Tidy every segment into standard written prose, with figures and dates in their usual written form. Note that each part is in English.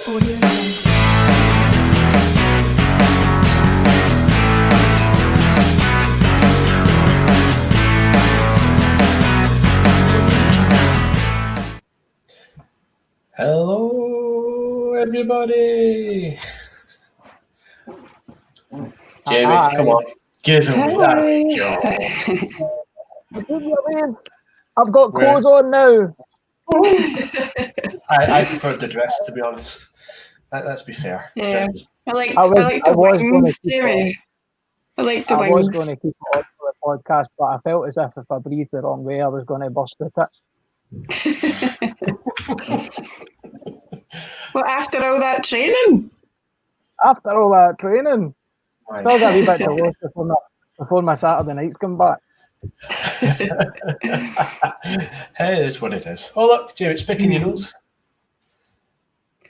Hello, everybody. Jamie, come on. Give us a wee. There we go. I've got clothes on now. I prefer the dress, to be honest. Let's be fair. Yeah, I like I the wings, keep Jamie. I like the I wings. was going to keep it on for the podcast, but I felt as if I breathed the wrong way, I was going to burst the tits. Well, after all that training. After all that training, still got a wee bit to go before my Saturday nights come back. Hey, it's what it is. Oh, look, Jamie, it's picking your nose.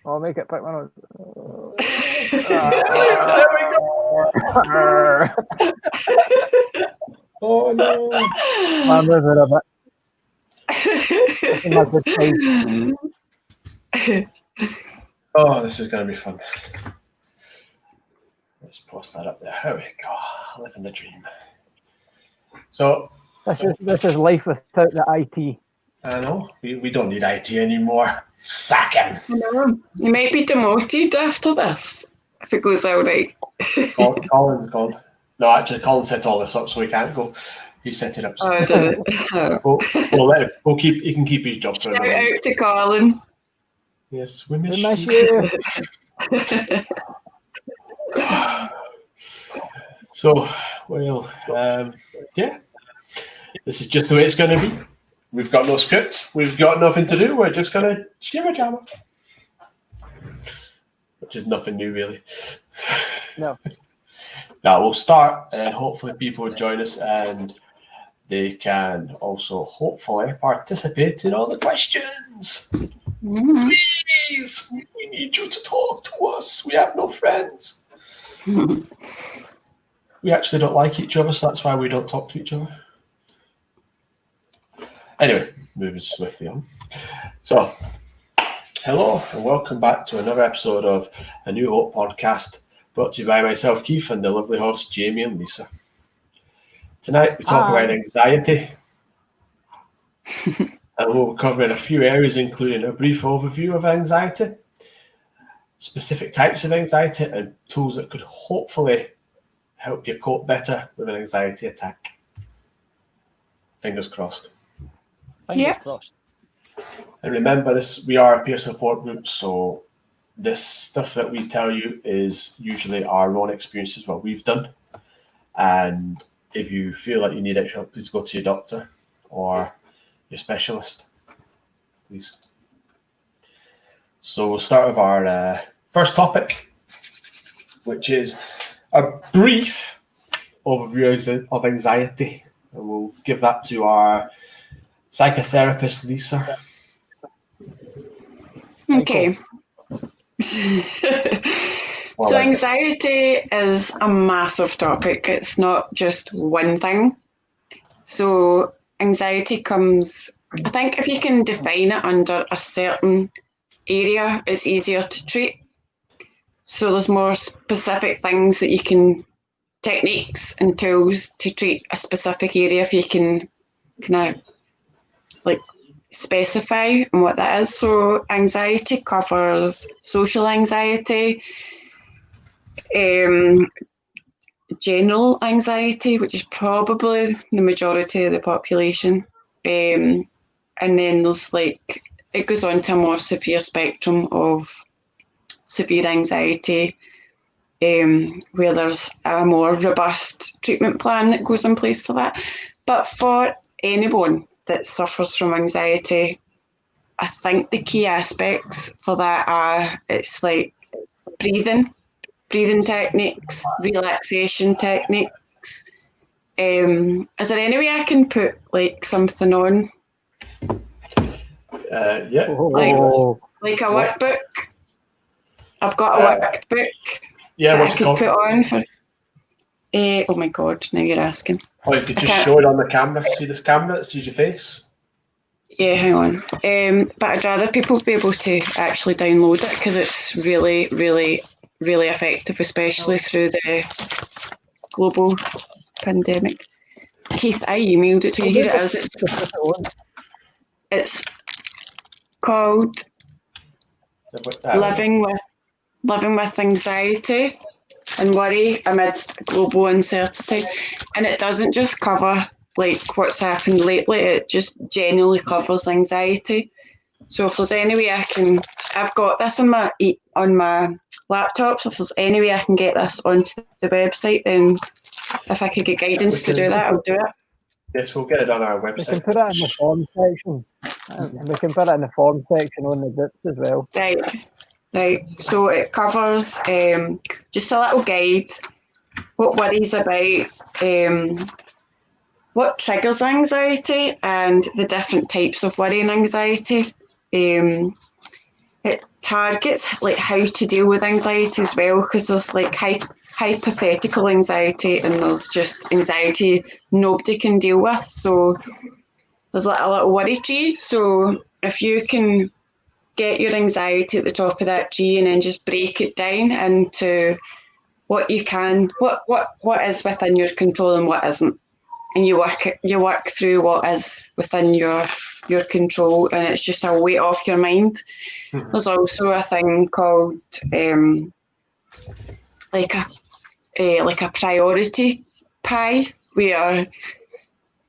I'll make it pick my nose. There we go. Oh, no. I'm moving a bit. Oh, this is going to be fun. Let's post that up there. There we go. Living the dream. So this is life without the IT. I know. We don't need IT anymore. Sack him. I know. You might be demoted after this if it goes all right. Colin's gone. No, actually, Colin set all this up, so he can't go. He set it up. So. Oh, did it? We'll let him. He can keep his job for Shout another out to Colin. Yes, we miss you. So, well, yeah. This is just the way it's going to be. We've got no script. We've got nothing to do. We're just going to shimmer jammer. Which is nothing new, really. No. Now, we'll start, and hopefully people will join us, and they can also hopefully participate in all the questions. Mm-hmm. Please, we need you to talk to us. We have no friends. We actually don't like each other, so that's why we don't talk to each other. Anyway, moving swiftly on. So, hello and welcome back to another episode of A New Hope podcast, brought to you by myself, Keith, and the lovely hosts, Jamie and Lisa. Tonight, we talk about anxiety. And we'll cover in a few areas, including a brief overview of anxiety, specific types of anxiety, and tools that could hopefully help you cope better with an anxiety attack. Fingers crossed. Yeah. And remember, we are a peer support group, so this stuff that we tell you is usually our own experiences, what we've done. And if you feel like you need extra help, please go to your doctor or your specialist, please. So we'll start with our first topic, which is a brief overview of anxiety. And we'll give that to our psychotherapist, Lisa. Okay. So anxiety is a massive topic. It's not just one thing. So anxiety comes, I think if you can define it under a certain area, it's easier to treat. So there's more specific things that you can, techniques and tools to treat a specific area if you can kind of like specify what that is. So anxiety covers social anxiety, general anxiety, which is probably the majority of the population, and then there's like, it goes on to a more severe spectrum of severe anxiety, where there's a more robust treatment plan that goes in place for that. But for anyone that suffers from anxiety, I think the key aspects for that are, it's like breathing techniques, relaxation techniques. Is there any way I can put like something on? Yeah. Like a workbook? I've got a workbook. Yeah, that what's I it could called? put on for. Oh my God! Now you're asking. Oh, you could just show it on the camera. See this camera that sees your face? Yeah, hang on. But I'd rather people be able to actually download it because it's really, really, really effective, especially through the global pandemic. Keith, I emailed it to you. Here it is. It's called Living with Anxiety and Worry Amidst Global Uncertainty. And it doesn't just cover like what's happened lately, it just generally covers anxiety. So if there's any way I've got this on my laptop, so if there's any way I can get this onto the website, then if I could get guidance to do that, I'll do it. Yes, we'll get it on our website. We can put it in the form section. We can put it in the form section on the groups as well. Right. So it covers just a little guide, what worries about, what triggers anxiety and the different types of worry and anxiety. It targets like how to deal with anxiety as well, because there's like hypothetical anxiety and there's just anxiety nobody can deal with. So there's like a little worry tree. So if you can get your anxiety at the top of that tree and then just break it down into what you can, what is within your control and what isn't. And you work through what is within your control, and it's just a weight off your mind. Mm-hmm. There's also a thing called like a priority pie, where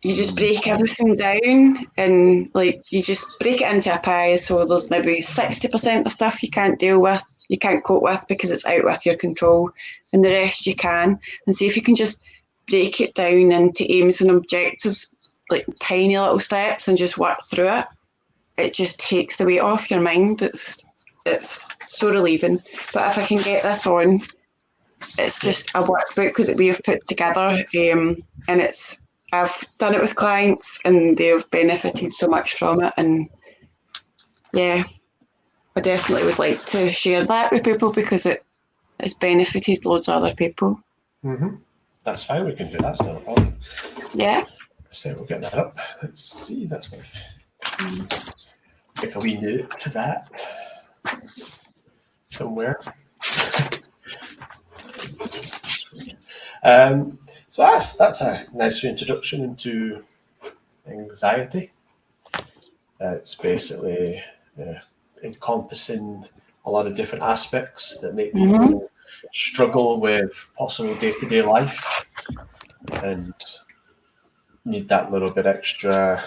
you just break everything down and like you just break it into a pie. So there's maybe 60% of stuff you can't deal with, you can't cope with because it's out with your control, and the rest you can. And see if you can just break it down into aims and objectives, like tiny little steps, and just work through it. It just takes the weight off your mind. It's so relieving. But if I can get this on, it's just a workbook that we have put together, and I've done it with clients and they've benefited so much from it. And yeah, I definitely would like to share that with people because it's benefited loads of other people. Mm-hmm. That's fine, we can do that, it's not a problem. Yeah. So we'll get that up. Let's see, that's like make a wee note to that somewhere. So that's a nice introduction into anxiety. It's basically encompassing a lot of different aspects that make people struggle with possible day-to-day life and need that little bit extra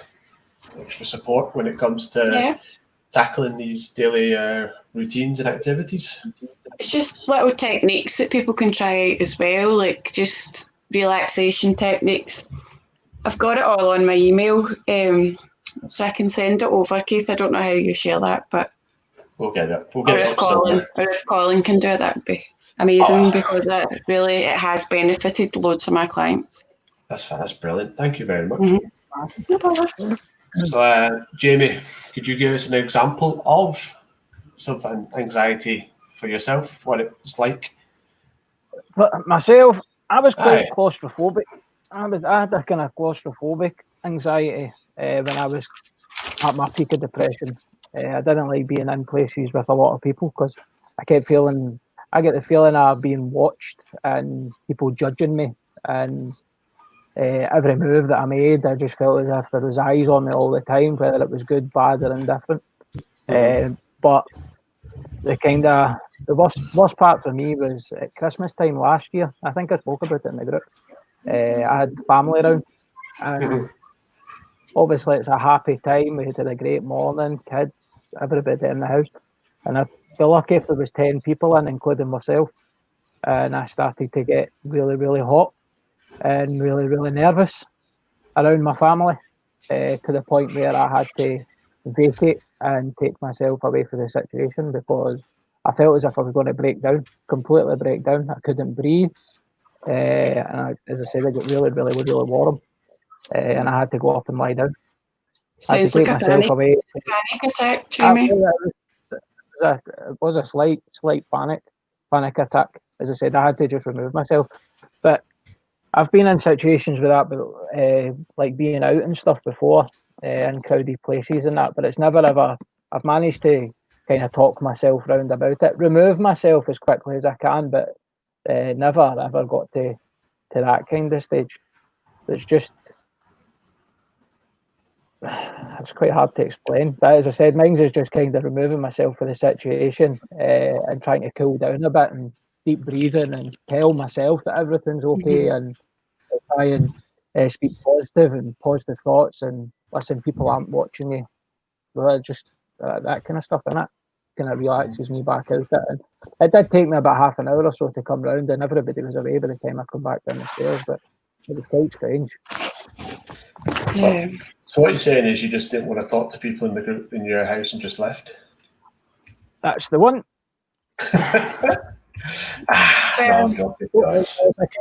support when it comes to tackling these daily routines and activities. It's just little techniques that people can try out as well, like just relaxation techniques. I've got it all on my email, so I can send it over. Keith, I don't know how you share that, but we'll get it. We'll get it up somewhere. Or if Colin can do it, that would be amazing because it has benefited loads of my clients. That's brilliant. Thank you very much. Mm-hmm. So, Jamie, could you give us an example of some anxiety for yourself, what it was like? For myself, I was quite claustrophobic. I had a kind of claustrophobic anxiety when I was at my peak of depression. I didn't like being in places with a lot of people because I get the feeling of being watched and people judging me, and every move that I made, I just felt as if there was eyes on me all the time, whether it was good, bad, or indifferent. But the worst part for me was at Christmas time last year. I think I spoke about it in the group. I had family around, and obviously it's a happy time. We had a great morning, kids, everybody in the house, and I'd be lucky if there was 10 people in, including myself. And I started to get really, really hot and really, really nervous around my family, to the point where I had to vacate and take myself away from the situation because I felt as if I was going to completely break down. I couldn't breathe. And as I said, I got really, really, really warm. And I had to go up and lie down. Sounds like a panic attack, Jamie. It was a slight panic attack. As I said, I had to just remove myself. But I've been in situations with that, like being out and stuff before, in crowded places and that, but it's never ever, I've managed to kind of talk myself round about it, remove myself as quickly as I can, but never ever got to that kind of stage. It's just, it's quite hard to explain. But as I said, mine's is just kind of removing myself from the situation and trying to cool down a bit and deep breathing and tell myself that everything's okay and try and speak positive and positive thoughts and listen, people aren't watching you. Well, just that kind of stuff in it kind of relaxes me back out it. And it did take me about half an hour or so to come round, and everybody was away by the time I come back down the stairs, but it was quite strange. Yeah. So what you're saying is you just didn't want to talk to people in the group in your house and just left? That's the one.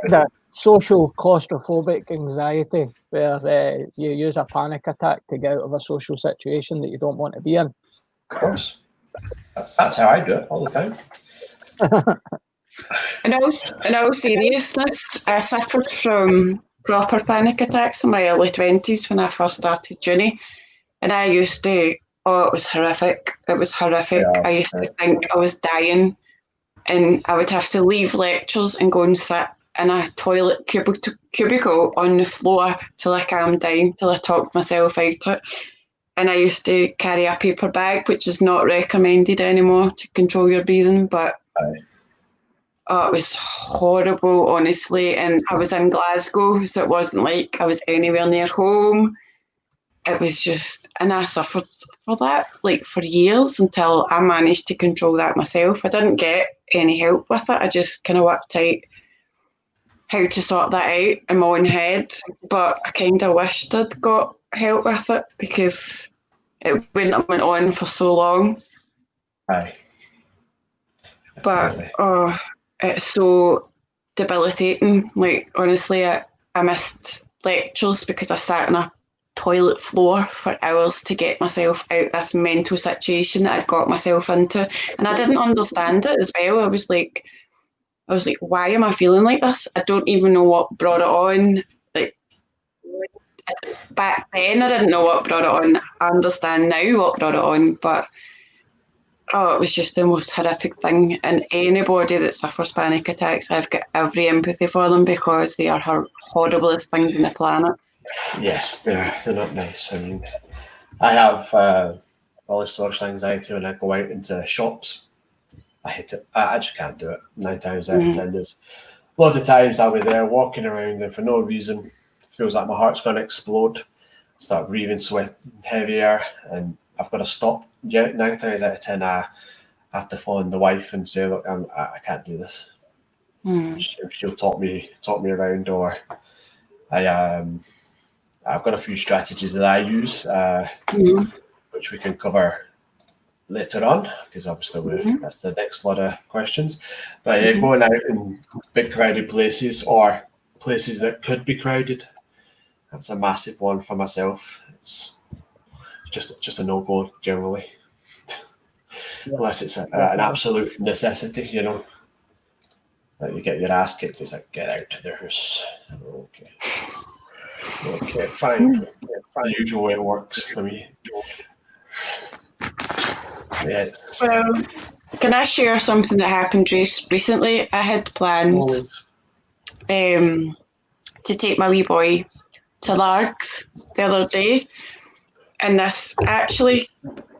That social claustrophobic anxiety where you use a panic attack to get out of a social situation that you don't want to be in. Of course. That's how I do it all the time. In all seriousness, I suffered from proper panic attacks in my early 20s when I first started uni. And I used to, it was horrific. It was horrific. Yeah, I used to think I was dying, and I would have to leave lectures and go and sit in a toilet cubicle on the floor till I calmed down, till I talked myself out it. And I used to carry a paper bag, which is not recommended anymore to control your breathing, but it was horrible, honestly. And I was in Glasgow, so it wasn't like I was anywhere near home. It was just, and I suffered for that, like for years, until I managed to control that myself. I didn't get any help with it. I just kind of worked out how to sort that out in my own head. But I kind of wished I'd got help with it because it wouldn't have went on for so long. Aye. But it's so debilitating. Like, honestly, I missed lectures because I sat on a toilet floor for hours to get myself out this mental situation that I'd got myself into, and I didn't understand it as well. I was like, why am I feeling like this? I don't even know what brought it on. Like, back then I didn't know what brought it on. I understand now what brought it on, but it was just the most horrific thing. And anybody that suffers panic attacks, I've got every empathy for them because they are horriblest things on the planet. Yes, they're not nice. I mean, I have all this social anxiety when I go out into shops. I hate it. I just can't do it. 9 times out of 10, there's lots of times I'll be there walking around and for no reason, feels like my heart's going to explode. Start breathing sweat heavier, and I've got to stop. 9 times out of 10, I have to phone the wife and say, "Look, I can't do this." She'll talk me around, or I've got a few strategies that I use, which we can cover later on, because obviously that's the next lot of questions. But going out in big crowded places or places that could be crowded, that's a massive one for myself. It's just a no-go generally, unless it's an absolute necessity, you know. Like you get your ass kicked, it's like, get out of the house. Okay, fine. The usual way it works for me. Yes. Well, can I share something that happened recently? I had planned to take my wee boy to Largs the other day, and this actually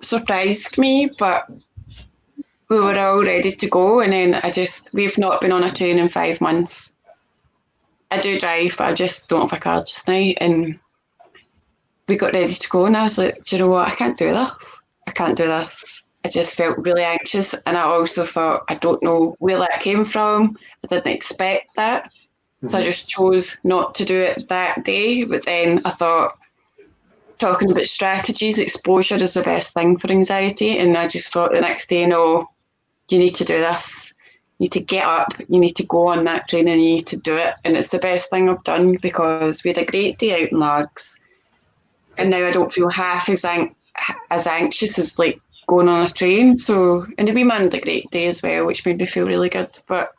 surprised me, but we were all ready to go, and then we've not been on a train in 5 months. I do drive, but I just don't have a car just now, and we got ready to go, and I was like, do you know what, I can't do this. I just felt really anxious, and I also thought, I don't know where that came from. I didn't expect that. So I just chose not to do it that day. But then I thought, talking about strategies, exposure is the best thing for anxiety. And I just thought the next day, no, you need to do this. You need to get up, you need to go on that train, and you need to do it. And it's the best thing I've done because we had a great day out in Largs. And now I don't feel half as anxious as like going on a train. So, and the wee man had a great day as well, which made me feel really good. But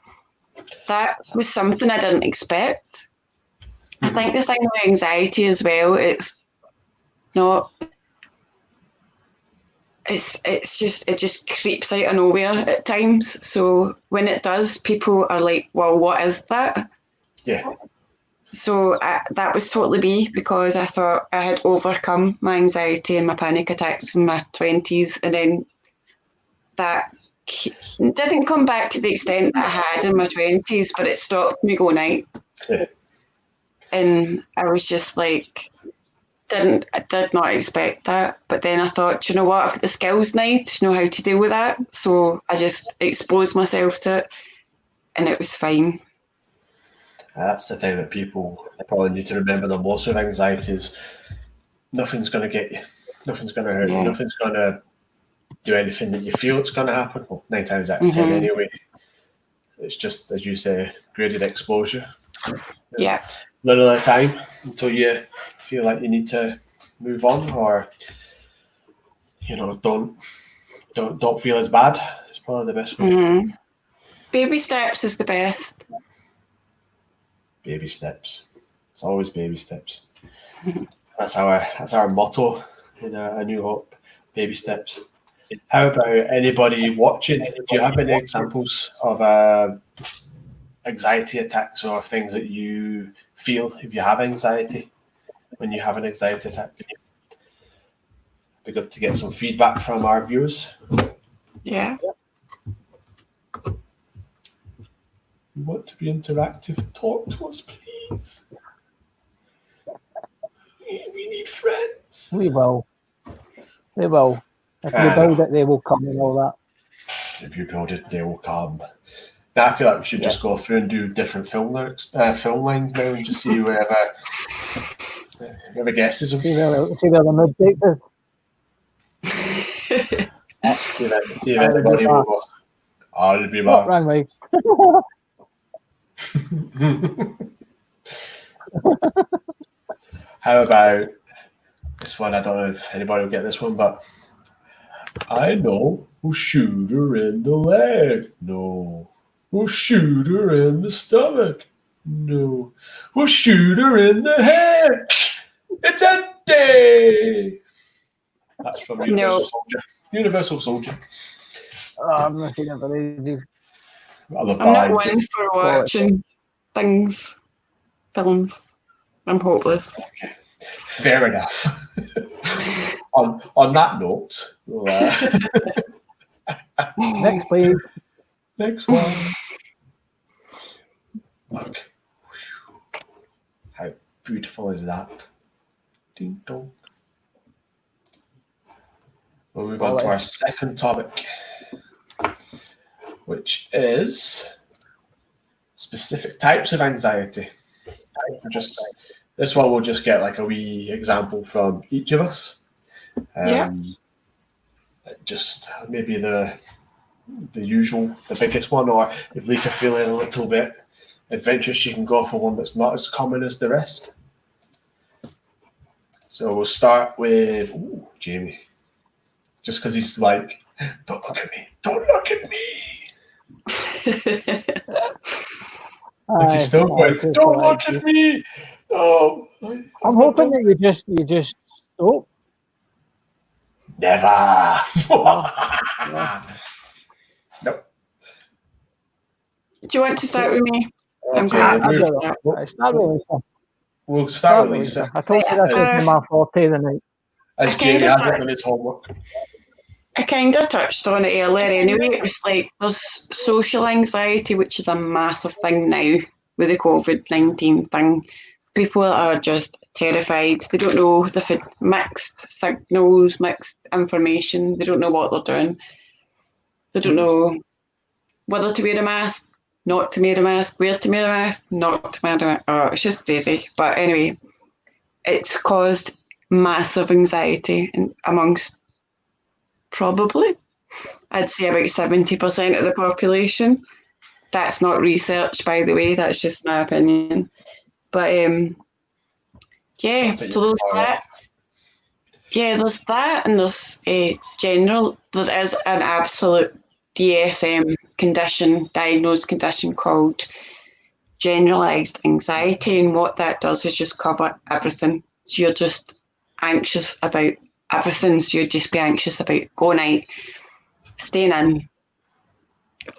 that was something I didn't expect. I think the thing with anxiety as well, it's not. It just creeps out of nowhere at times. So when it does, people are like, well, what is that? Yeah. So that was totally me, because I thought I had overcome my anxiety and my panic attacks in my 20s, and then that didn't come back to the extent that I had in my 20s, but it stopped me going out. Yeah. And I was just like, I did not expect that. But then I thought, do you know what, I've got the skills now to know how to deal with that. So I just exposed myself to it, and it was fine. That's the thing that people probably need to remember the most with anxiety is nothing's going to get you. Nothing's going to hurt you. Yeah. Nothing's going to do anything that you feel it's going to happen. Well, 9 times out of 10 anyway. It's just, as you say, graded exposure. Yeah. Little at a time until you feel like you need to move on, or don't feel as bad. It's probably the best way. Baby steps is the best. Baby steps. It's always baby steps. That's our motto in A New Hope. Baby steps. How about anybody watching? Do you have any examples of anxiety attacks or things that you feel if you have anxiety when you have an anxiety attack? It'd be good to get some feedback from our viewers. Yeah. We want to be interactive. Talk to us, please. We need friends. We will. They will. If you build it, they will come and all that. If you build it, they will come. Now, I feel like we should just go through and do different film lines now and just see whoever guesses them. See where the mood takes us. See if anybody will go, oh, it'll be Not bad. runway. How about this one? I don't know if anybody will get this one, but I know who'll shoot her in the leg. No. Who'll shoot her in the stomach. No. Who'll shoot her in the head. It's empty. That's from Universal Soldier. Universal Soldier. Oh, I'm not seen it for ages. I love I'm not that. one for watching films. I'm hopeless. Okay. Fair enough. on that note, we'll, Next, please. next one. Look. How beautiful is that? Ding dong. We'll move on to our second topic, which is specific types of anxiety. This one will just get like a wee example from each of us. Just maybe the usual, the biggest one, or if Lisa feeling a little bit adventurous, she can go for one that's not as common as the rest. So we'll start with Jamie. Just because he's like, don't look at me, don't look at me. Like he's still going, don't look at me. Oh, I'm hoping that you just stop. Never. Nope. Do you want to start with me? Okay, we'll start with Lisa. I told you this is my forte tonight. As Jamie hasn't done his homework. I kind of touched on it earlier anyway. It was like there's social anxiety, which is a massive thing now with the COVID-19 thing. People are just terrified. They don't know mixed signals, mixed information. They don't know what they're doing. They don't know whether to wear a mask, not to wear a mask, where to wear a mask, not to wear a mask. Oh, it's just crazy. But anyway, it's caused massive anxiety amongst probably, I'd say about 70% of the population. That's not research, by the way. That's just my opinion. But yeah, so there's that. Yeah, there's that, and there's general. There is an absolute DSM condition, diagnosed condition called generalised anxiety, and what that does is just cover everything. So you're just anxious about everything. So you'd just be anxious about going out, staying in,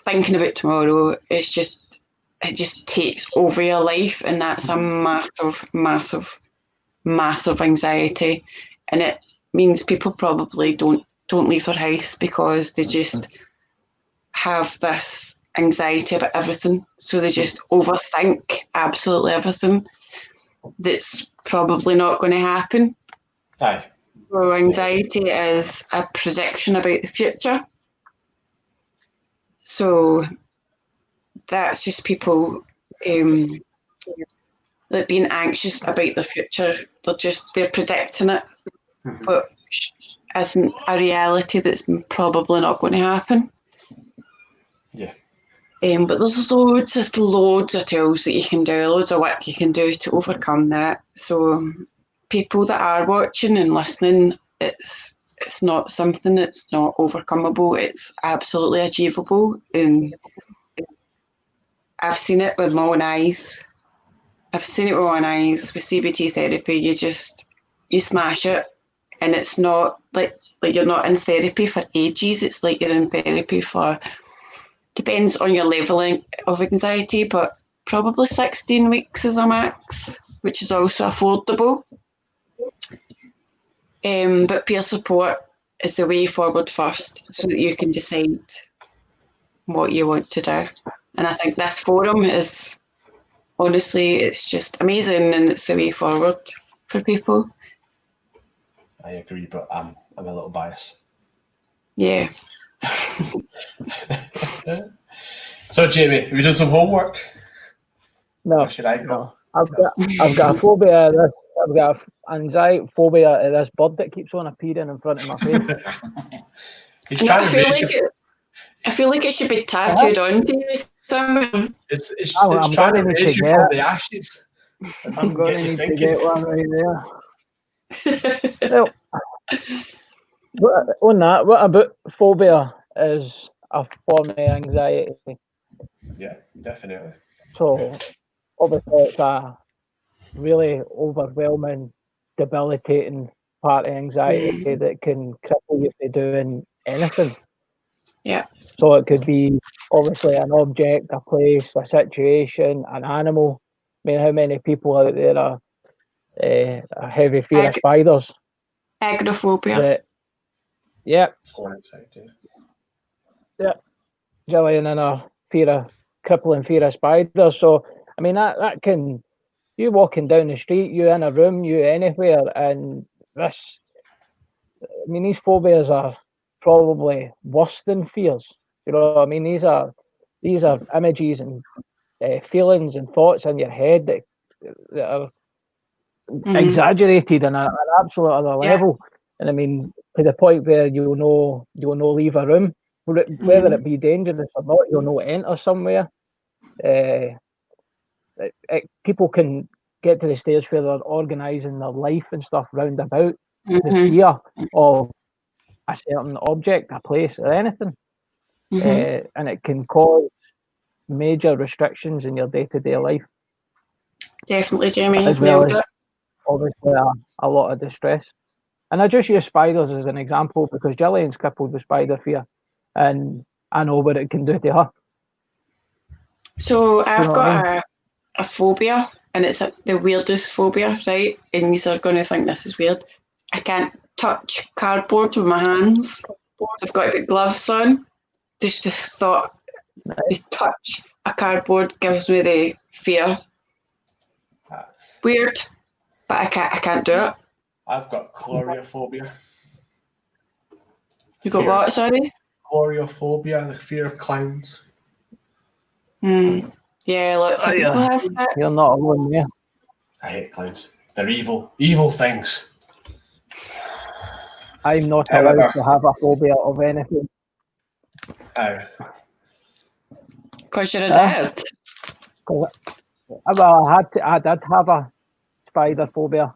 thinking about tomorrow. It just takes over your life, and that's a massive anxiety. And it means people probably don't leave their house because they just have this anxiety about everything. So they just overthink absolutely everything that's probably not going to happen. Aye. So anxiety is a prediction about the future. So that's just people like being anxious about their future. They're predicting it, but isn't a reality that's probably not going to happen. Yeah. But there's loads of tools that you can do, loads of work you can do to overcome that. So people that are watching and listening, it's not something that's not overcomable. It's absolutely achievable, and I've seen it with my own eyes. With CBT therapy. You smash it, and it's not like you're not in therapy for ages. It's like you're in therapy for, depends on your level of anxiety, but probably 16 weeks is a max, which is also affordable. But peer support is the way forward first, so that you can decide what you want to do. And I think this forum is, honestly, it's just amazing, and it's the way forward for people. I agree, but I'm a little biased. Yeah. So, Jamie, have you done some homework? No, Or should I go? no. I've got a phobia of this. I've got an anxiety phobia of this bird that keeps on appearing in front of my face. He's trying to raise you. I feel like it should be tattooed onto you. It's I'm trying to gonna need raise to you get from it. the ashes. I'm going to you need to thinking. get one right there. Well, on that, what about phobia is a form of anxiety? Yeah, definitely. So obviously it's a really overwhelming, debilitating part of anxiety that can cripple you from doing anything. Yeah. So it could be obviously an object, a place, a situation, an animal. I mean, how many people out there are a heavy fear of spiders? Agoraphobia. Yeah. Going outside, yeah. Yeah. Gillian and a crippling fear of spiders. So I mean that can, you walking down the street, you in a room, you anywhere, and this, I mean, these phobias are probably worse than fears. You know what I mean? These are images and feelings and thoughts in your head that are exaggerated on an absolute other level. And I mean, to the point where you'll know leave a room, whether it be dangerous or not, you'll know enter somewhere. People can get to the stage where they're organising their life and stuff round about the fear of a certain object, a place, or anything. And it can cause major restrictions in your day-to-day life. Definitely, Jamie. As well as obviously a lot of distress. And I just use spiders as an example because Gillian's crippled with spider fear, and I know what it can do to her. So I've got a phobia, and it's the weirdest phobia, right? And you're going to think this is weird. I can't touch cardboard with my hands. I've got to put gloves on. Just the thought, the touch a cardboard gives me the fear. Weird, but I can't do it. I've got chlorophobia. You got what? Sorry. Chlorophobia, the fear of clowns. Yeah, lots of people have that. You're not alone there. I hate clowns. They're evil things. I'm not allowed to have a phobia of anything. How? Because you're a dad. Well, I did have a spider phobia,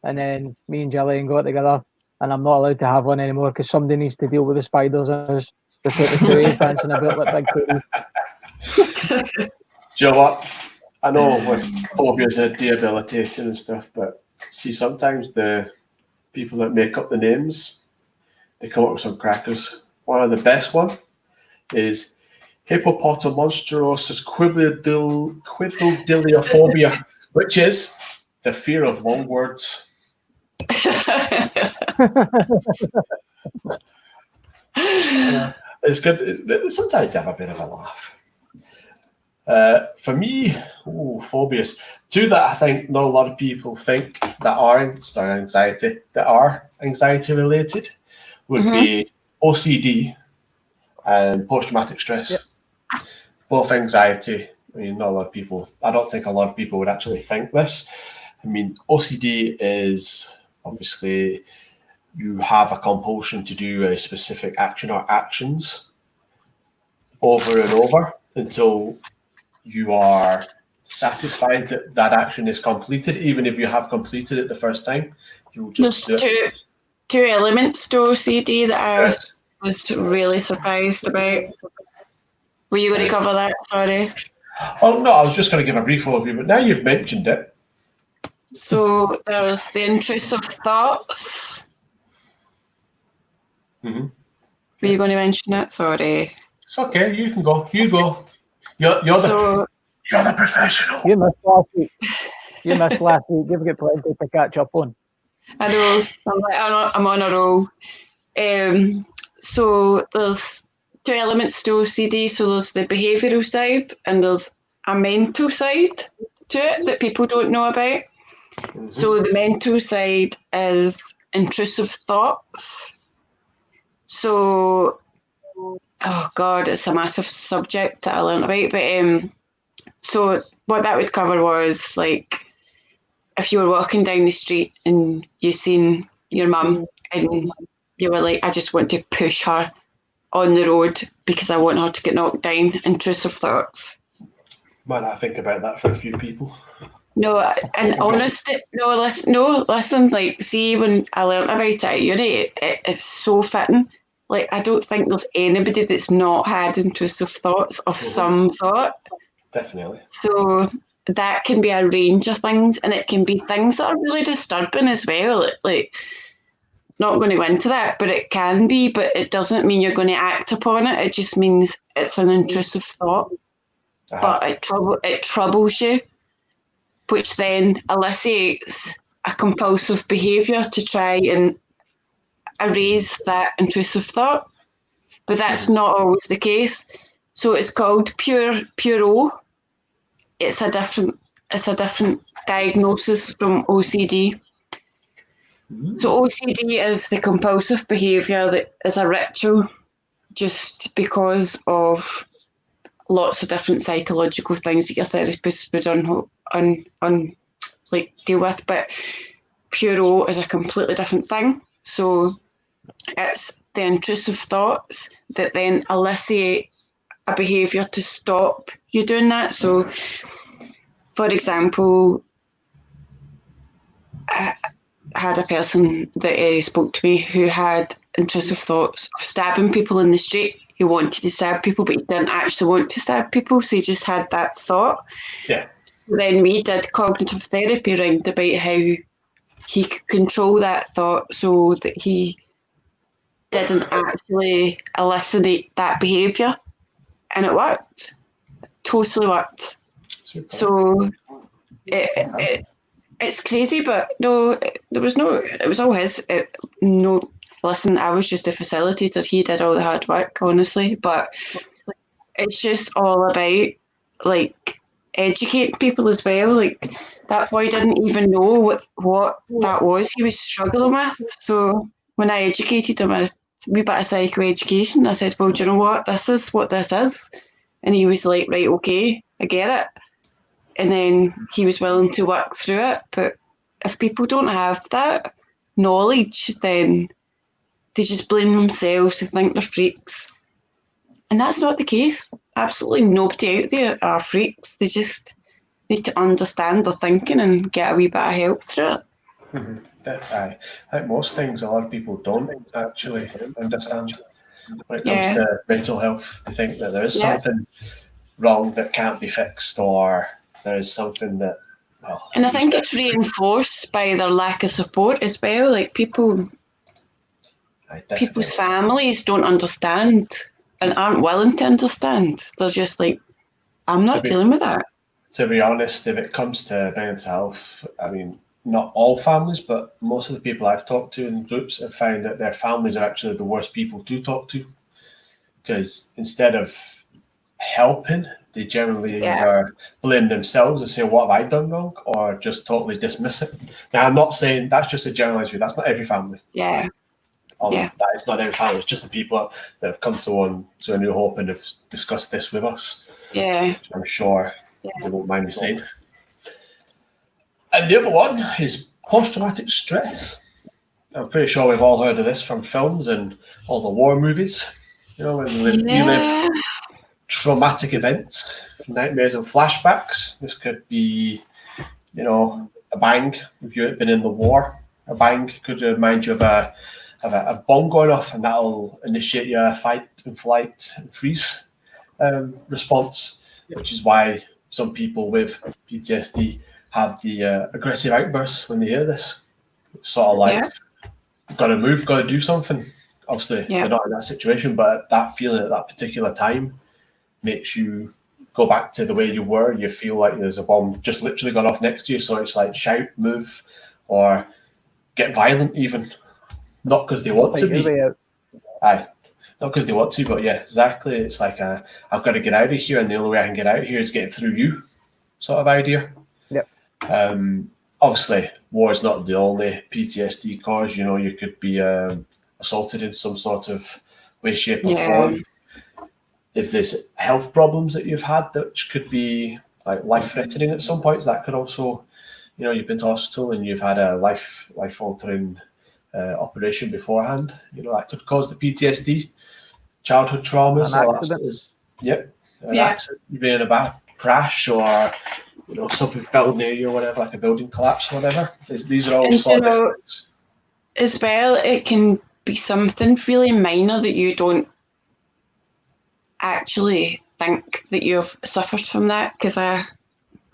and then me and Gillian got together, and I'm not allowed to have one anymore because somebody needs to deal with the spiders and us. The two is dancing about like big cooties. Do you know what? I know with phobias are debilitating and stuff, but see, sometimes the people that make up the names, they come up with some crackers. One of the best one is hippopotamonstros quidrodiliophobia, which is the fear of long words. It's good. Sometimes they have a bit of a laugh. For me, phobias. Two that I think not a lot of people think that are anxiety related would be OCD and post-traumatic stress. Yep. Both anxiety. I mean, not a lot of people. I don't think a lot of people would actually think this. I mean, OCD is obviously you have a compulsion to do a specific action or actions over and over until you are satisfied that that action is completed. Even if you have completed it the first time, you'll just There's do it. two elements to OCD that I was really surprised about. Were you going to cover that? Sorry. Oh no, I was just going to give a brief overview, but now you've mentioned it. So there's the intrusive thoughts. Mm-hmm. Were you going to mention it? Sorry. It's okay. You can go. You go. You're the professional. You missed last week. You've got plenty to catch up on. I know. I'm on a roll. So there's two elements to OCD. So there's the behavioural side and there's a mental side to it that people don't know about. Mm-hmm. So the mental side is intrusive thoughts. So, oh God, it's a massive subject that I learned about. But so what that would cover was like if you were walking down the street and you seen your mum and you were like, I just want to push her on the road because I want her to get knocked down. Intrusive thoughts. Might not think about that for a few people. No, and honestly, listen, like, see, when I learned about it at uni, it's so fitting. Like, I don't think there's anybody that's not had intrusive thoughts of some sort. Definitely. So that can be a range of things, and it can be things that are really disturbing as well. Like, not going to go into that, but it can be, but it doesn't mean you're going to act upon it. It just means it's an intrusive thought. But it troubles you, which then elicits a compulsive behaviour to try and erase that intrusive thought. But that's not always the case. So it's called pure. It's a different diagnosis from OCD. So OCD is the compulsive behaviour that is a ritual just because of lots of different psychological things that your therapist would deal with. But pure is a completely different thing. So it's the intrusive thoughts that then elicit a behaviour to stop you doing that. So, for example, I had a person that spoke to me who had intrusive thoughts of stabbing people in the street. He wanted to stab people, but he didn't actually want to stab people, so he just had that thought. Yeah. Then we did cognitive therapy around about how he could control that thought so that he didn't actually elicit that behaviour. And it worked. It totally worked. Super. So it's crazy, but no, it was all his. Listen, I was just a facilitator. He did all the hard work, honestly. But it's just all about, like, educating people as well. Like, that boy didn't even know what that was he was struggling with. So when I educated him, a wee bit of psychoeducation, I said, well, do you know what? This is what this is. And he was like, right, okay, I get it. And then he was willing to work through it. But if people don't have that knowledge, then they just blame themselves. They think they're freaks. And that's not the case. Absolutely nobody out there are freaks. They just need to understand their thinking and get a wee bit of help through it. I think most things a lot of people don't actually understand when it comes to mental health. They think that there is something wrong that can't be fixed, or there is something that Well, And I think it's reinforced by their lack of support as well. Like people's families don't understand and aren't willing to understand. They're just like, I'm not dealing with that. To be honest, if it comes to mental health, I mean, not all families, but most of the people I've talked to in groups have found that their families are actually the worst people to talk to, because instead of helping, they generally either blame themselves and say, what have I done wrong, or just totally dismiss it. Now, I'm not saying that's just a generalised view. That's not every family. Yeah. That is not every family. It's just the people that have come to A New Hope and have discussed this with us. Yeah. I'm sure they won't mind me saying. And the other one is post-traumatic stress. I'm pretty sure we've all heard of this from films and all the war movies. You know, when we relive traumatic events, nightmares and flashbacks. This could be, you know, a bang if you've been in the war. A bang could remind you of a bomb going off, and that'll initiate your fight and flight and freeze response, which is why some people with PTSD have the aggressive outbursts when they hear this. It's sort of like, got to move, got to do something. Obviously, they're not in that situation, but that feeling at that particular time makes you go back to the way you were. You feel like there's a bomb just literally gone off next to you, so it's like shout, move, or get violent even. Not because they want to be. Aye. Not because they want to, but yeah, exactly. It's like I've got to get out of here, and the only way I can get out of here is get through you, sort of idea. Yep. Obviously, war is not the only PTSD cause. You know, you could be assaulted in some sort of way, shape, or form. If there's health problems that you've had that could be like life-threatening at some points, that could also, you know, you've been to hospital and you've had a life-altering operation beforehand. You know, that could cause the PTSD. Childhood traumas, an accident. You've been in a bad crash, or you know, something fell near you or whatever, like a building collapse or whatever. These are all sort of things. As well, it can be something really minor that you don't actually think that you've suffered from that, because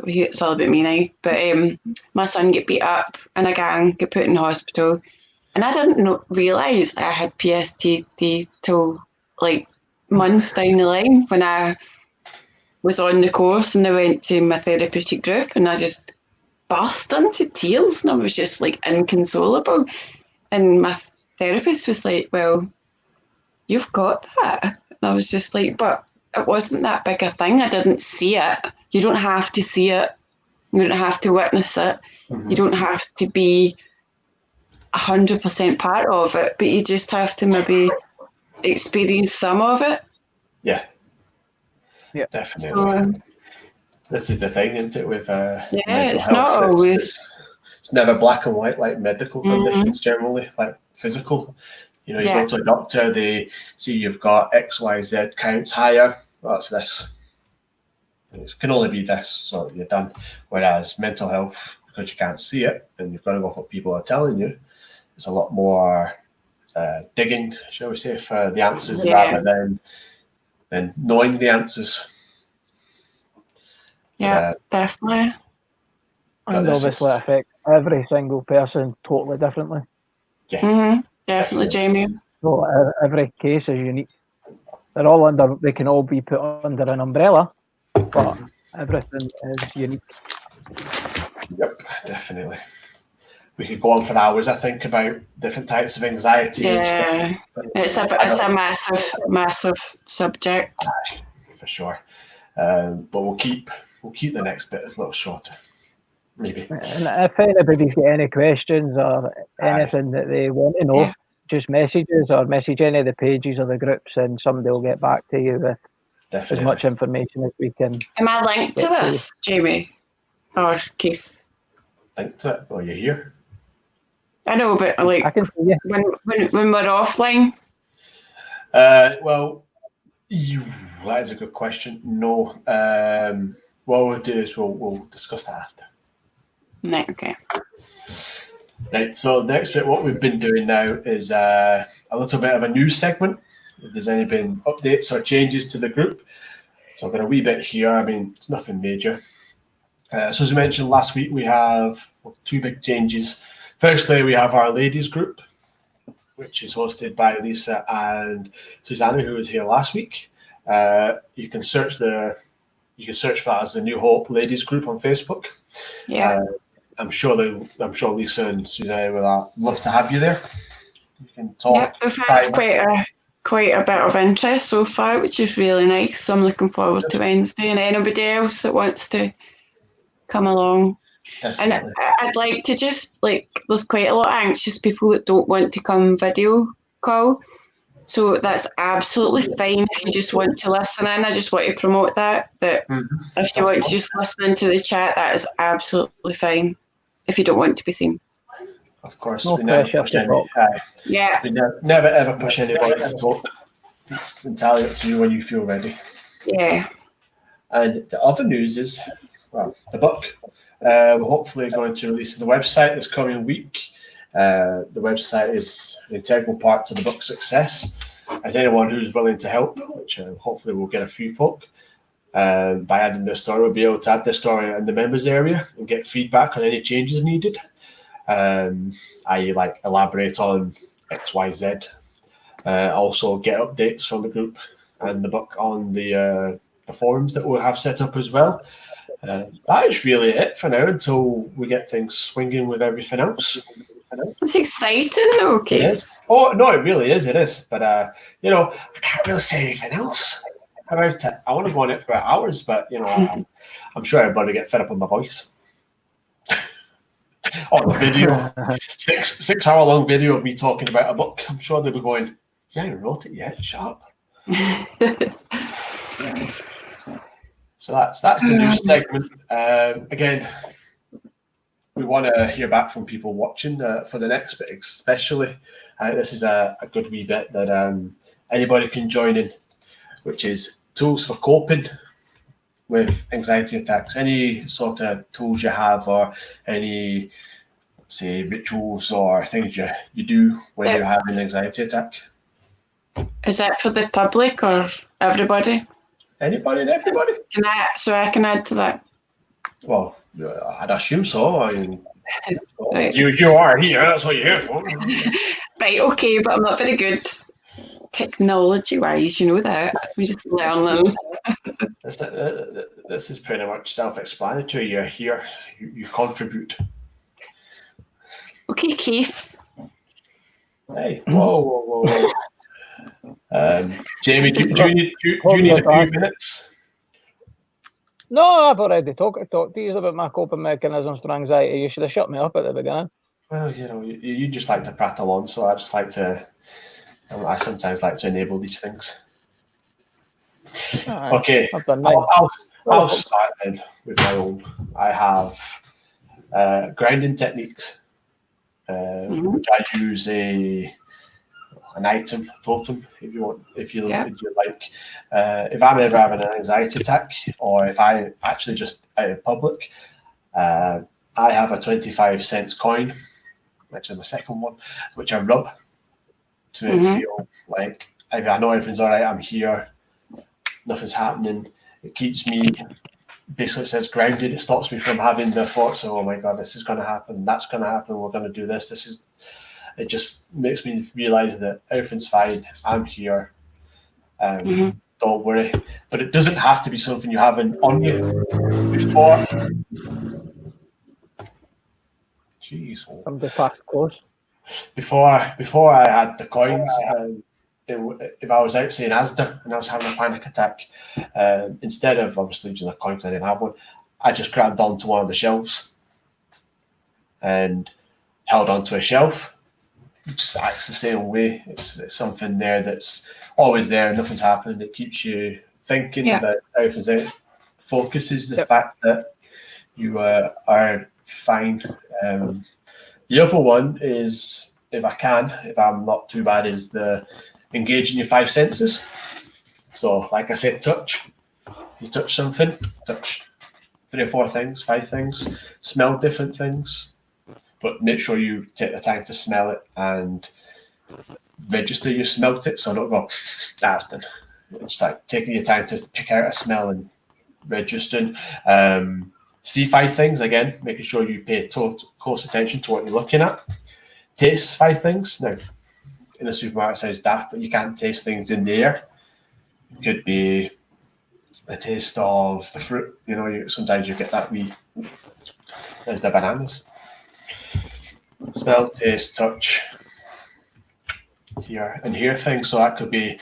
it's all about me now, but my son get beat up in a gang, get put in hospital, and I didn't realise I had PTSD till like months down the line when I was on the course and I went to my therapeutic group, and I just burst into tears and I was just like inconsolable, and my therapist was like, well, you've got that. And I was just like, but it wasn't that big a thing. I didn't see it. You don't have to see it. You don't have to witness it. Mm-hmm. You don't have to be 100% part of it, but you just have to maybe experience some of it. Yeah, definitely. So, this is the thing, isn't it, with mental it's health? Not always. It's never black and white like medical conditions generally, like physical. You know, you go to a doctor, they see you've got X, Y, Z counts higher. Well, that's this. It can only be this, so you're done. Whereas mental health, because you can't see it and you've got to go off what people are telling you, it's a lot more digging, shall we say, for the answers rather than knowing the answers. Yeah, definitely. And obviously it affects every single person totally differently. Yeah. Mm-hmm. Definitely, Jamie. So every case is unique. They can all be put under an umbrella, but everything is unique. Yep, definitely. We could go on for hours, I think, about different types of anxiety and stuff. It's a massive subject. Aye, for sure. But we'll keep the next bit a little shorter. Maybe. And if anybody's got any questions or anything that they want to know, just message any of the pages or the groups, and somebody will get back to you with as much information as we can. Am I linked to this, Jamie or Keith? Linked to it? Well, you're here. I know, but like, I can see you. when we're offline. Well, that is a good question. No. What we'll do is we'll discuss that after. Right, okay. Right, so the next bit, what we've been doing now is a little bit of a news segment. If there's any been updates or changes to the group. So I've got a wee bit here. I mean, it's nothing major. So as we mentioned last week, we have two big changes. Firstly, we have our ladies group, which is hosted by Lisa and Susanna, who was here last week. You can search for that as the New Hope Ladies Group on Facebook. Yeah. I'm sure Lisa and Susanna will love to have you there. You can talk. Yeah, we've had quite a bit of interest so far, which is really nice. So I'm looking forward to Wednesday, and anybody else that wants to come along. Definitely. And I'd like to just, there's quite a lot of anxious people that don't want to come video call. So that's absolutely fine if you just want to listen in. I just want to promote that if you want to just listen into the chat, that is absolutely fine if you don't want to be seen. Of course, no we never pressure push to any. Yeah. We never ever push anybody to talk. It's entirely up to you when you feel ready. Yeah. And the other news is, well, the book. We're hopefully going to release the website this coming week. The website is an integral part to the book's success. As anyone who's willing to help, which hopefully we'll get a few folk, by adding their story, we'll be able to add their story in the members area and get feedback on any changes needed. I elaborate on X, Y, Z. Also get updates from the group and the book on the forums that we'll have set up as well. That is really it for now until we get things swinging with everything else. It's exciting though, okay. Yes. Oh, no, it really is. It is. But, I can't really say anything else about it. I want to go on it for hours, but, I'm sure everybody get fed up with my voice. On the video, 6 hour long video of me talking about a book. I'm sure they'll be going, "You haven't wrote it yet, shut up." So that's the news segment. Again, we want to hear back from people watching for the next bit, especially. This is a good wee bit that anybody can join in, which is tools for coping with anxiety attacks. Any sort of tools you have, or any, say, rituals or things you do when you're having an anxiety attack. Is that for the public or everybody? Anybody and everybody. I can add to that? Well, I'd assume so. I mean, right. You are here. That's what you're here for. Right, okay, but I'm not very good technology-wise, you know that. We just learn. This is pretty much self-explanatory. You're here. You contribute. Okay, Keith. Hey, whoa. Jamie, do you need a few minutes? No, I've already talked to you about my coping mechanisms for anxiety. You should have shut me up at the beginning. Well, you just like to prattle on, so I just like to. I sometimes like to enable these things. Right. Okay, I'll start then with my own. I have grounding techniques, which I use an item totem if you want, if you like. If I'm ever having an anxiety attack, or if I actually just out in public, I have a 25 cents coin, which is my second one, which I rub to make it feel like I know everything's all right. I'm here, nothing's happening. It keeps me, basically it says grounded. It stops me from having the thoughts of, oh my god, this is going to happen, that's going to happen, we're going to do this. It just makes me realize that everything's fine. I'm here. Don't worry. But it doesn't have to be something you have on you before. Jeez. I'm the fast course. Before I had the coins, if I was out saying Asda and I was having a panic attack, instead of obviously using a coin because I didn't have one, I just grabbed onto one of the shelves and held onto a shelf. It just acts the same way. It's something there that's always there. Nothing's happened. It keeps you thinking that everything's out. Focuses the fact that you are fine. The other one is, if I'm not too bad, is the engaging your 5 senses. So, like I said, touch. You touch something, touch 3 or 4 things, 5 things, smell different things. But make sure you take the time to smell it and register you smelt it. So don't go, that's done. It's like taking your time to pick out a smell and registering. See 5 things, again, making sure you pay close attention to what you're looking at. Taste 5 things. Now, in a supermarket, it sounds daft, but you can't taste things in the air. It could be a taste of the fruit. You know, sometimes you get that wee, there's the bananas. Smell, taste, touch, hear things. So that could be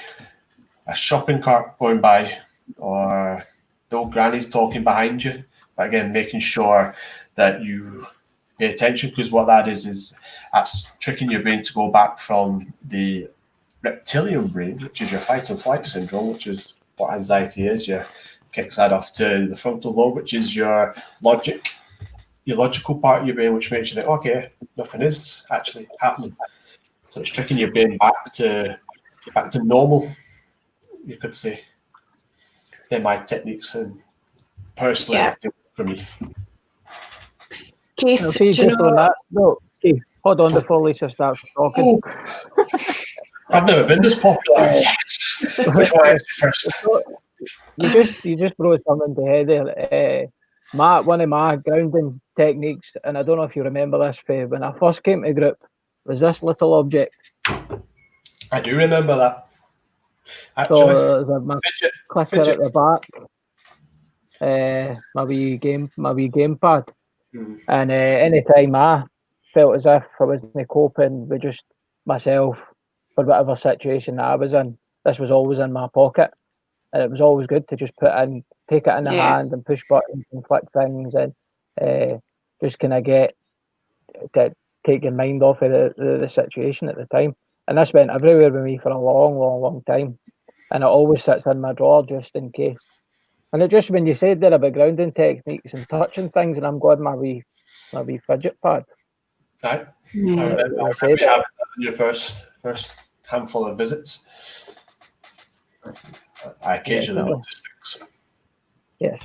a shopping cart going by, or the old grannies talking behind you. But again, making sure that you pay attention, because what that is that's tricking your brain to go back from the reptilian brain, which is your fight and flight syndrome, which is what anxiety is. You kicks that off to the frontal lobe, which is your logical part of your brain, which makes you think, okay, nothing is actually happening. So it's tricking your brain back to normal, you could say. They're my techniques, and personally, I think for me. Keith, Now, see, do you just on know, that, no, Keith, hold on before Lisa starts talking. I've never been this popular. Yes. Which one is first? You just brought something to head there. One of my grounding techniques, and I don't know if you remember this, Faye, when I first came to group, was this little object. I do remember that. Actually, So there's my clicker at the back, my wee gamepad, and anytime I felt as if I wasn't coping with just myself for whatever situation that I was in, this was always in my pocket, and it was always good to just take it in the hand and push buttons and flick things, and just kind of get to take your mind off of the situation at the time. And this went everywhere with me for a long time, and it always sits in my drawer just in case. And it just, when you said there about grounding techniques and touching things, and I'm glad my wee fidget pad. Right. I remember you having your first handful of visits. I occasionally noticed things. Yes.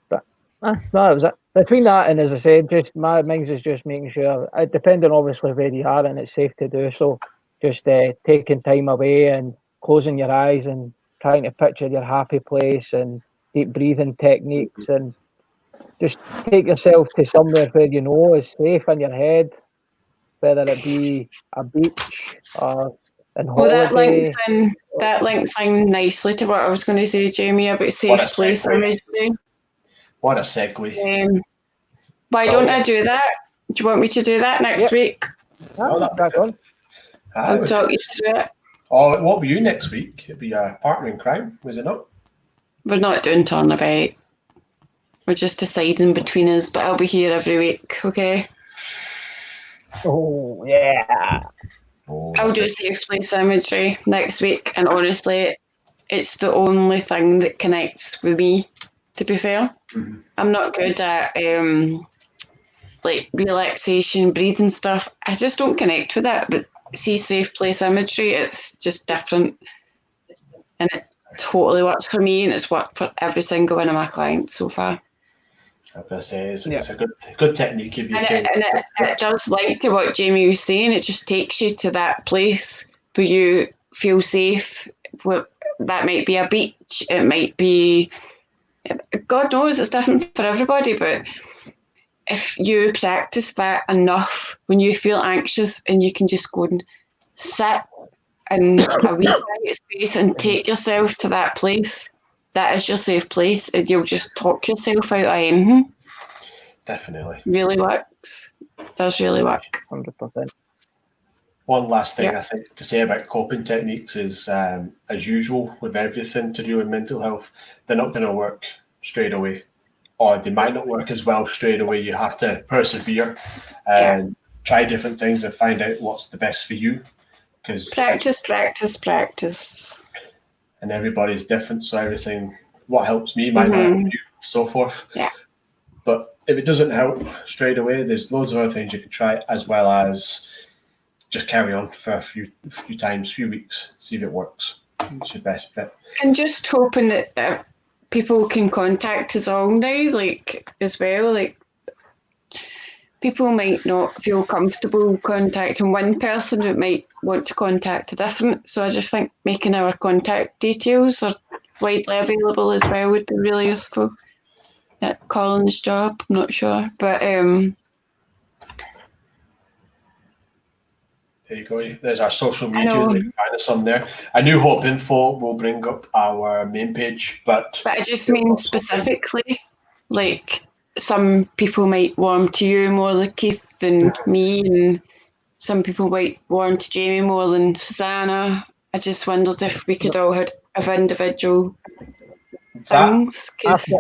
But no, that was it. Between that and, as I said, just my mine's is just making sure, depending obviously where you are, and it's safe to do so, just taking time away and closing your eyes and trying to picture your happy place and deep breathing techniques, and just take yourself to somewhere where you know is safe in your head, whether it be a beach or an holiday. That links in nicely to what I was going to say, Jamie, about safe place imagery. What a segue. Why don't I do that? Do you want me to do that next week? I'll talk you through it. Oh, what were you next week? It'd be a partner in crime, was it not? We're not doing turnabout. We're just deciding between us, but I'll be here every week, okay? Oh, yeah. I'll do safe place imagery next week, and honestly, it's the only thing that connects with me, to be fair. Mm-hmm. I'm not good at like relaxation, breathing stuff. I just don't connect with that, but see safe place imagery, it's just different, and it totally works for me, and it's worked for every single one of my clients so far. I'm going to say it's a good technique. If you it does link to what Jamie was saying. It just takes you to that place where you feel safe. That might be a beach, it might be, God knows, it's different for everybody, but if you practice that enough, when you feel anxious and you can just go and sit in a wee quiet space and take yourself to that place, that is your safe place, and you'll just talk yourself out of anything. Definitely. Really works. Does really work. 100%. One last thing I think to say about coping techniques is, as usual with everything to do with mental health, they're not going to work straight away, or they might not work as well straight away. You have to persevere and try different things and find out what's the best for you. Because practice. And everybody's different, so what helps me might not help you, so forth. Yeah. But if it doesn't help straight away, there's loads of other things you can try, as well as just carry on for a few weeks, see if it works. It's your best bet. And just hoping that people can contact us all now, as well. People might not feel comfortable contacting one person, who might want to contact a different. So I just think making our contact details are widely available as well would be really useful. Colin's job. I'm not sure, but There you go. There's our social media. know. You can find us on there. A New Hope info will bring up our main page, but I just mean specifically, like some people might warm to you more than Keith than me, and some people might warm to Jamie more than Susanna. I just wondered if we could all have individual things. 'Cause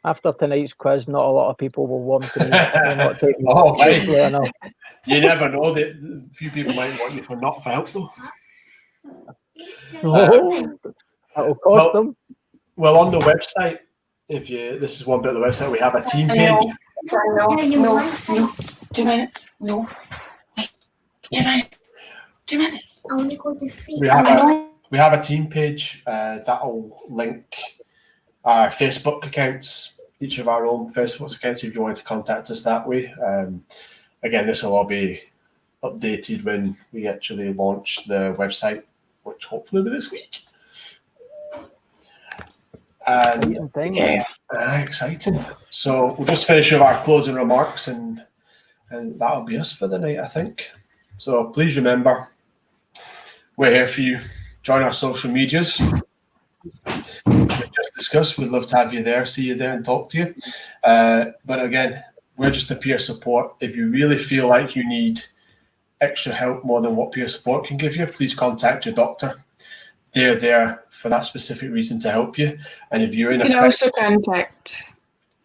After tonight's quiz, not a lot of people will want to me. They're not taking Oh, it seriously enough. you never know. That a few people might want you for not for help though. That'll cost them. Well, on the website, this is one bit of the website, we have a team page. No. 2 minutes. No. 2 minutes. 2 minutes. I want to go to sleep. We have a team page that'll link our Facebook accounts, each of our own Facebook accounts, if you want to contact us that way. Again, this will all be updated when we actually launch the website, which hopefully will be this week. And exciting. So we'll just finish with our closing remarks, and that'll be us for the night, I think. So please remember, we're here for you. Join our social medias. As we just discussed, we'd love to have you there, see you there, and talk to you. But again, we're just a peer support. If you really feel like you need extra help more than what peer support can give you, please contact your doctor. They're there for that specific reason to help you. And if you're in you can also contact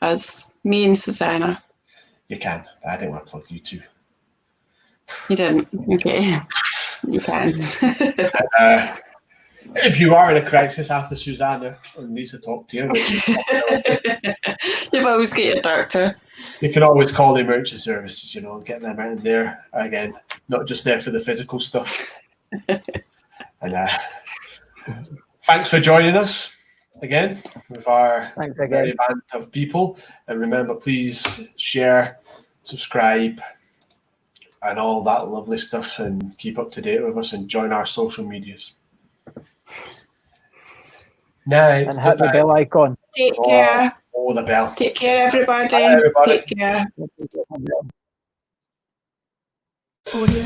us, me and Susanna. You can. I didn't want to plug you two. You didn't. Okay. You can. If you are in a crisis after Susanna needs to talk to you, you've always got your doctor. You can always call the emergency services, and get them out in there again. Not just there for the physical stuff. And thanks for joining us again with our very band of people. And remember, please share, subscribe, and all that lovely stuff, and keep up to date with us and join our social medias. Night. And hit the bell icon. Take care. Oh, the bell. Take care, everybody. Bye, everybody. Take care. Audio